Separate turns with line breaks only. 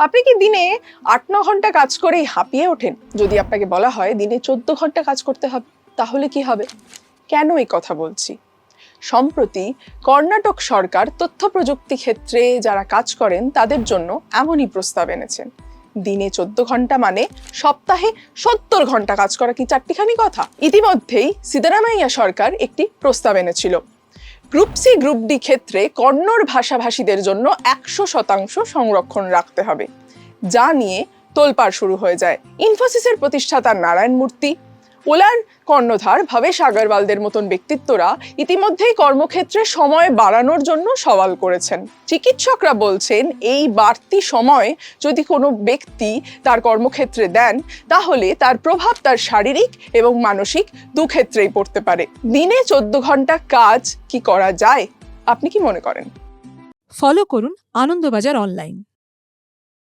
আপনি কি দিনে ৮-৯ ঘন্টা কাজ করেই হাঁপিয়ে ওঠেন? যদি আপনাকে বলা হয় দিনে ১৪ ঘন্টা কাজ করতে হবে, তাহলে কি হবে? কেন এই কথা বলছি? সম্প্রতি কর্ণাটক সরকার তথ্য প্রযুক্তি ক্ষেত্রে যারা কাজ করেন তাদের জন্য এমনই প্রস্তাব এনেছেন। দিনে ১৪ ঘন্টা মানে সপ্তাহে ৭০ ঘন্টা কাজ করা কি চারটিখানি কথা? ইতিমধ্যেই সিদ্দারামাইয়া সরকার একটি প্রস্তাব এনেছিল। গ্রুপ সি গ্রুপ ডি ক্ষেত্রে কন্নড় ভাষাভাষীদের জন্য ১০০% সংরক্ষণ রাখতে হবে, যা নিয়ে তোলপাড় শুরু হয়ে যায়। ইনফোসিসের প্রতিষ্ঠাতা নারায়ণ মূর্তি, ওলার কর্ণধার ভবেশ আগরওয়ালদের মতন ব্যক্তিত্বরা ইতিমধ্যেই কর্মক্ষেত্রে সময় বাড়ানোর জন্য সওয়াল করেছেন। চিকিৎসকরা বলছেন এই বাড়তি সময় যদি কোনো ব্যক্তি তার কর্মক্ষেত্রে দেন, তাহলে তার প্রভাব তার শারীরিক এবং মানসিক দুক্ষেত্রেই পড়তে পারে। দিনে ১৪ ঘন্টা কাজ কি করা যায়? আপনি কি মনে করেন?
ফলো করুন আনন্দবাজার অনলাইন।